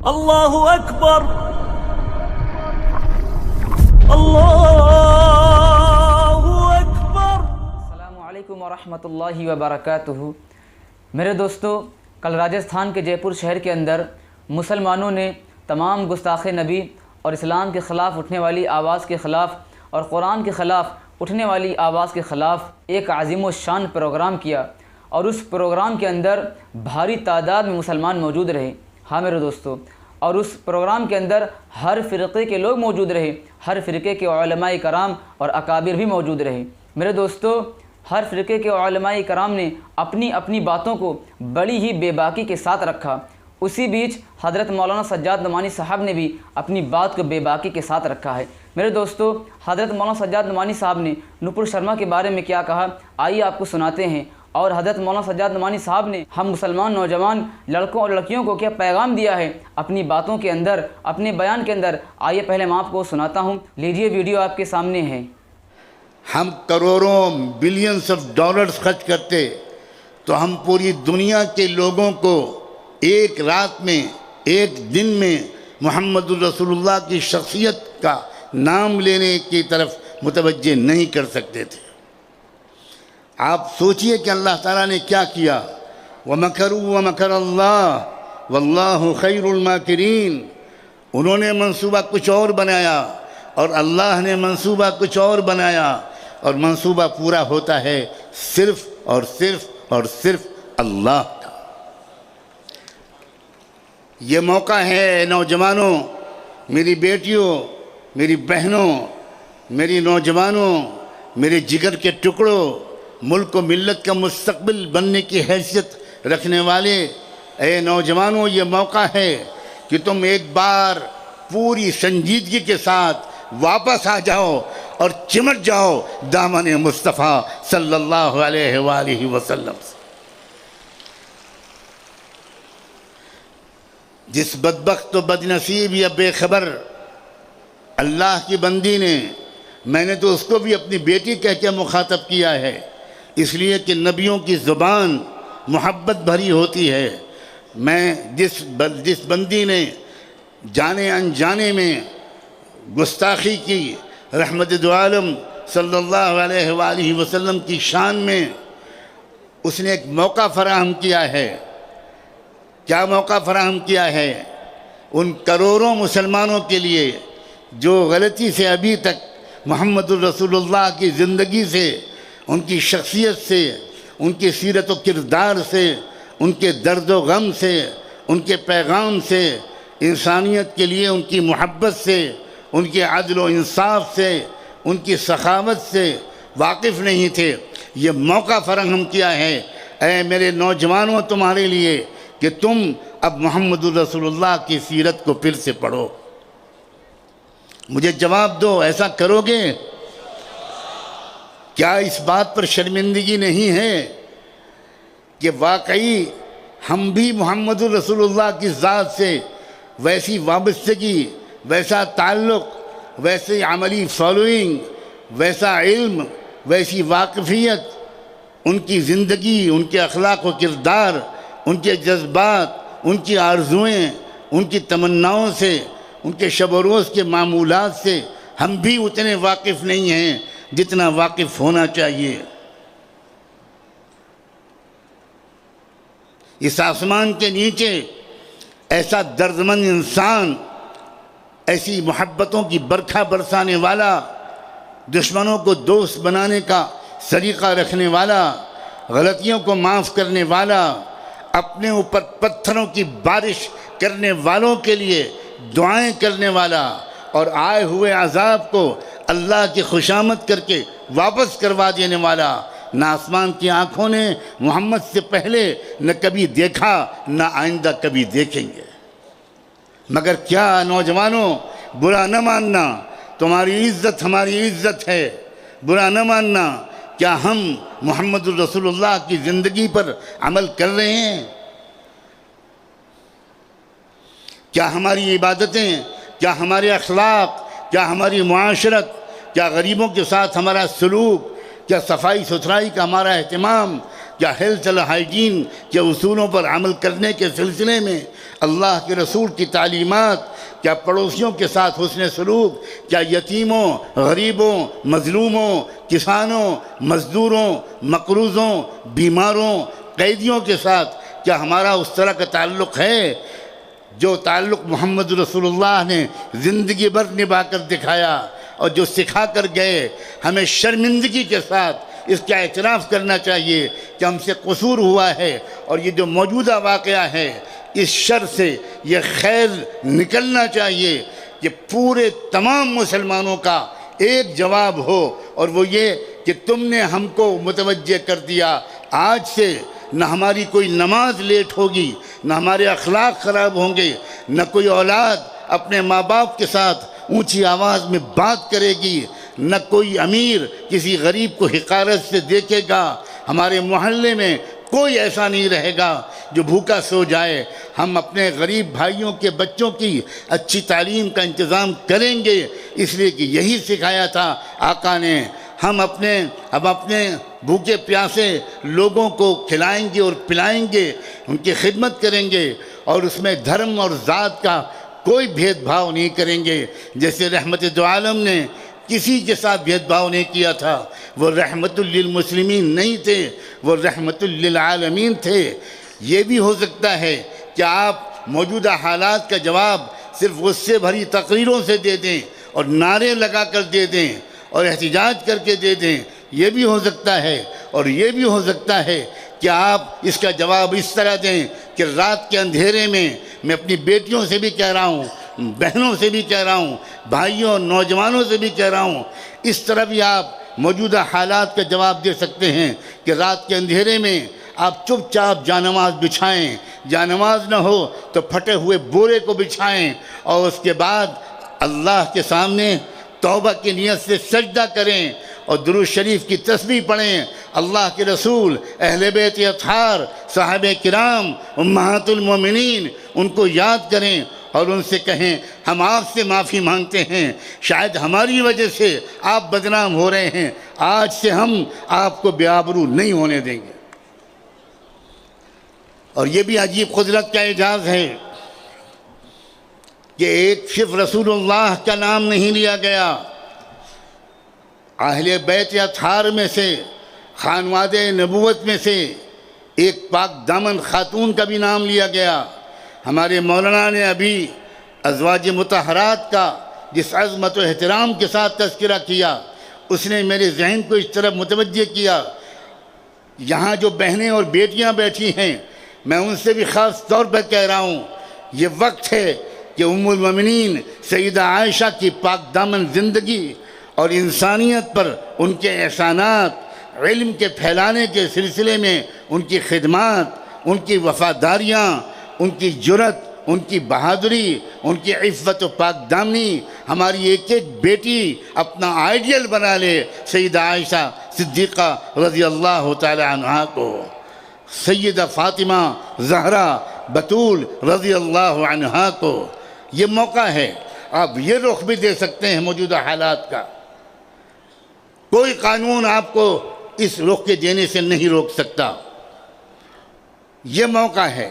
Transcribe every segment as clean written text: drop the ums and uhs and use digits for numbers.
اللہ اکبر اللہ اکبر۔ السلام علیکم ورحمۃ اللہ وبرکاتہ۔ میرے دوستو، کل راجستھان کے جے پور شہر کے اندر مسلمانوں نے تمام گستاخ نبی اور اسلام کے خلاف اٹھنے والی آواز کے خلاف اور قرآن کے خلاف اٹھنے والی آواز کے خلاف ایک عظیم و شان پروگرام کیا، اور اس پروگرام کے اندر بھاری تعداد میں مسلمان موجود رہے۔ ہاں میرے دوستو، اور اس پروگرام کے اندر ہر فرقے کے لوگ موجود رہے، ہر فرقے کے علماء کرام اور اکابر بھی موجود رہے۔ میرے دوستو، ہر فرقے کے علماء کرام نے اپنی اپنی باتوں کو بڑی ہی بے باکی کے ساتھ رکھا۔ اسی بیچ حضرت مولانا سجاد نعمانی صاحب نے بھی اپنی بات کو بے باکی کے ساتھ رکھا ہے۔ میرے دوستو، حضرت مولانا سجاد نعمانی صاحب نے نپور شرما کے بارے میں کیا کہا، آئیے آپ کو سناتے ہیں۔ اور حضرت مولانا سجاد نعمانی صاحب نے ہم مسلمان نوجوان لڑکوں اور لڑکیوں کو کیا پیغام دیا ہے اپنی باتوں کے اندر، اپنے بیان کے اندر، آئیے پہلے میں آپ کو سناتا ہوں۔ لیجیے، ویڈیو آپ کے سامنے ہے۔ ہم کروڑوں بلینز آف ڈالرز خرچ کرتے تو ہم پوری دنیا کے لوگوں کو ایک رات میں، ایک دن میں محمد الرسول اللہ کی شخصیت کا نام لینے کی طرف متوجہ نہیں کر سکتے تھے۔ آپ سوچئے کہ اللہ تعالیٰ نے کیا کیا۔ وَمَكَرُوا وَمَكَرَ اللَّهُ وَاللَّهُ خَيْرُ الْمَاكِرِينَ۔ انہوں نے منصوبہ کچھ اور بنایا اور اللہ نے منصوبہ کچھ اور بنایا، اور منصوبہ پورا ہوتا ہے صرف اور صرف اور صرف اللہ کا۔ یہ موقع ہے نوجوانوں، میری بیٹیوں، میری بہنوں، میری نوجوانوں، میرے جگر کے ٹکڑوں، ملک و ملت کا مستقبل بننے کی حیثیت رکھنے والے اے نوجوانوں، یہ موقع ہے کہ تم ایک بار پوری سنجیدگی کے ساتھ واپس آ جاؤ اور چمٹ جاؤ دامن مصطفیٰ صلی اللہ علیہ وآلہ وسلم سے۔ جس بدبخت و بدنصیب یا بے خبر اللہ کی بندی نے، میں نے تو اس کو بھی اپنی بیٹی کہہ کے مخاطب کیا ہے، اس لیے کہ نبیوں کی زبان محبت بھری ہوتی ہے۔ میں جس بندی نے جانے انجانے میں گستاخی کی رحمت دو عالم صلی اللہ علیہ وآلہ وسلم کی شان میں، اس نے ایک موقع فراہم کیا ہے۔ کیا موقع فراہم کیا ہے؟ ان کروڑوں مسلمانوں کے لیے جو غلطی سے ابھی تک محمد الرسول اللہ کی زندگی سے، ان کی شخصیت سے، ان کی سیرت و کردار سے، ان کے درد و غم سے، ان کے پیغام سے، انسانیت کے لیے ان کی محبت سے، ان کے عدل و انصاف سے، ان کی سخاوت سے واقف نہیں تھے، یہ موقع فراہم کیا ہے اے میرے نوجوانوں تمہارے لیے کہ تم اب محمد الرسول اللہ کی سیرت کو پھر سے پڑھو۔ مجھے جواب دو، ایسا کرو گے؟ کیا اس بات پر شرمندگی نہیں ہے کہ واقعی ہم بھی محمد الرسول اللہ کی ذات سے ویسی وابستگی، ویسا تعلق، ویسی عملی فالوئنگ، ویسا علم، ویسی واقفیت، ان کی زندگی، ان کے اخلاق و کردار، ان کے جذبات، ان کی آرزوئیں، ان کی تمناؤں سے، ان کے شب و روز کے معمولات سے ہم بھی اتنے واقف نہیں ہیں جتنا واقف ہونا چاہیے۔ اس آسمان کے نیچے ایسا دردمند انسان، ایسی محبتوں کی برکھا برسانے والا، دشمنوں کو دوست بنانے کا سلیقہ رکھنے والا، غلطیوں کو معاف کرنے والا، اپنے اوپر پتھروں کی بارش کرنے والوں کے لیے دعائیں کرنے والا، اور آئے ہوئے عذاب کو اللہ کی خوشامد کر کے واپس کروا دینے والا، نہ آسمان کی آنکھوں نے محمد سے پہلے نہ کبھی دیکھا، نہ آئندہ کبھی دیکھیں گے۔ مگر کیا نوجوانوں، برا نہ ماننا، تمہاری عزت ہماری عزت ہے، برا نہ ماننا، کیا ہم محمد الرسول اللہ کی زندگی پر عمل کر رہے ہیں؟ کیا ہماری عبادتیں، کیا ہمارے اخلاق، کیا ہماری معاشرت، کیا غریبوں کے ساتھ ہمارا سلوک، کیا صفائی ستھرائی کا ہمارا اہتمام، کیا ہیلتھ اینڈ ہائیجین کے اصولوں پر عمل کرنے کے سلسلے میں اللہ کے رسول کی تعلیمات، کیا پڑوسیوں کے ساتھ حسن سلوک، کیا یتیموں، غریبوں، مظلوموں، کسانوں، مزدوروں، مقروضوں، بیماروں، قیدیوں کے ساتھ کیا ہمارا اس طرح کا تعلق ہے جو تعلق محمد رسول اللہ نے زندگی بھر نبھا کر دکھایا اور جو سکھا کر گئے؟ ہمیں شرمندگی کے ساتھ اس کا اعتراف کرنا چاہیے کہ ہم سے قصور ہوا ہے، اور یہ جو موجودہ واقعہ ہے اس شر سے یہ خیر نکلنا چاہیے کہ پورے تمام مسلمانوں کا ایک جواب ہو، اور وہ یہ کہ تم نے ہم کو متوجہ کر دیا، آج سے نہ ہماری کوئی نماز لیٹ ہوگی، نہ ہمارے اخلاق خراب ہوں گے، نہ کوئی اولاد اپنے ماں باپ کے ساتھ اونچی آواز میں بات کرے گی، نہ کوئی امیر کسی غریب کو حقارت سے دیکھے گا، ہمارے محلے میں کوئی ایسا نہیں رہے گا جو بھوکا سو جائے۔ ہم اپنے غریب بھائیوں کے بچوں کی اچھی تعلیم کا انتظام کریں گے، اس لیے کہ یہی سکھایا تھا آقا نے۔ ہم اپنے بھوکے پیاسے لوگوں کو کھلائیں گے اور پلائیں گے، ان کی خدمت کریں گے، اور اس میں دھرم اور ذات کا کوئی بھید بھاؤ نہیں کریں گے۔ جیسے رحمت دو عالم نے کسی کے ساتھ بھید بھاؤ نہیں کیا تھا، وہ رحمت للمسلمین نہیں تھے، وہ رحمت للعالمین تھے۔ یہ بھی ہو سکتا ہے کہ آپ موجودہ حالات کا جواب صرف غصے بھری تقریروں سے دے دیں اور نعرے لگا کر دے دیں اور احتجاج کر کے دے دیں، یہ بھی ہو سکتا ہے۔ اور یہ بھی ہو سکتا ہے کہ آپ اس کا جواب اس طرح دیں کہ رات کے اندھیرے میں میں اپنی بیٹیوں سے بھی کہہ رہا ہوں، بہنوں سے بھی کہہ رہا ہوں، بھائیوں نوجوانوں سے بھی کہہ رہا ہوں، اس طرح بھی آپ موجودہ حالات کا جواب دے سکتے ہیں کہ رات کے اندھیرے میں آپ چپ چاپ جانماز بچھائیں، جانماز نہ ہو تو پھٹے ہوئے بورے کو بچھائیں، اور اس کے بعد اللہ کے سامنے توبہ کی نیت سے سجدہ کریں اور درود شریف کی تسبیح پڑھیں، اللہ کے رسول، اہل بیت اطہار، صحابہ کرام، امہات المومنین، ان کو یاد کریں اور ان سے کہیں ہم آپ سے معافی مانگتے ہیں، شاید ہماری وجہ سے آپ بدنام ہو رہے ہیں، آج سے ہم آپ کو بے آبرو نہیں ہونے دیں گے۔ اور یہ بھی عجیب قدرت کا اعجاز ہے کہ ایک صرف رسول اللہ کا نام نہیں لیا گیا، اہل بیت اطہار میں سے، خانوادہ نبوت میں سے ایک پاک دامن خاتون کا بھی نام لیا گیا۔ ہمارے مولانا نے ابھی ازواج مطہرات کا جس عظمت و احترام کے ساتھ تذکرہ کیا، اس نے میرے ذہن کو اس طرف متوجہ کیا۔ یہاں جو بہنیں اور بیٹیاں بیٹھی ہیں، میں ان سے بھی خاص طور پر کہہ رہا ہوں، یہ وقت ہے کہ ام المومنین سیدہ عائشہ کی پاک دامن زندگی اور انسانیت پر ان کے احسانات، علم کے پھیلانے کے سلسلے میں ان کی خدمات، ان کی وفاداریاں، ان کی جرت، ان کی بہادری، ان کی عفت و پاک دامنی، ہماری ایک ایک بیٹی اپنا آئیڈیل بنا لے سیدہ عائشہ صدیقہ رضی اللہ تعالی عنہا کو، سیدہ فاطمہ زہرا بطول رضی اللہ عنہا کو۔ یہ موقع ہے، آپ یہ رخ بھی دے سکتے ہیں موجودہ حالات کا، کوئی قانون آپ کو اس رخ کے دینے سے نہیں روک سکتا، یہ موقع ہے۔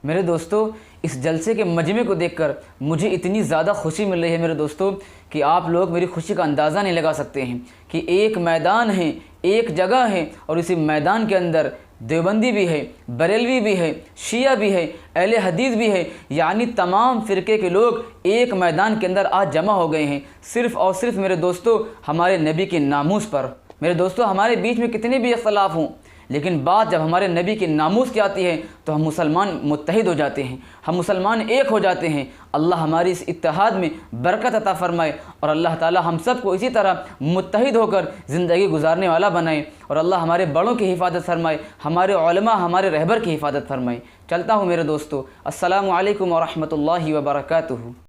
میرے دوستو، اس جلسے کے مجمع کو دیکھ کر مجھے اتنی زیادہ خوشی مل رہی ہے میرے دوستو کہ آپ لوگ میری خوشی کا اندازہ نہیں لگا سکتے ہیں کہ ایک میدان ہے، ایک جگہ ہے، اور اسی میدان کے اندر دیوبندی بھی ہے، بریلوی بھی ہے، شیعہ بھی ہے، اہل حدیث بھی ہے، یعنی تمام فرقے کے لوگ ایک میدان کے اندر آج جمع ہو گئے ہیں، صرف اور صرف میرے دوستو ہمارے نبی کے ناموس پر۔ میرے دوستو، ہمارے بیچ میں کتنے بھی اختلاف ہوں، لیکن بات جب ہمارے نبی کے ناموس کی آتی ہے تو ہم مسلمان متحد ہو جاتے ہیں، ہم مسلمان ایک ہو جاتے ہیں۔ اللہ ہماری اس اتحاد میں برکت عطا فرمائے، اور اللہ تعالی ہم سب کو اسی طرح متحد ہو کر زندگی گزارنے والا بنائے، اور اللہ ہمارے بڑوں کی حفاظت فرمائے، ہمارے علماء، ہمارے رہبر کی حفاظت فرمائے۔ چلتا ہوں میرے دوستو، السلام علیکم ورحمۃ اللہ وبرکاتہ۔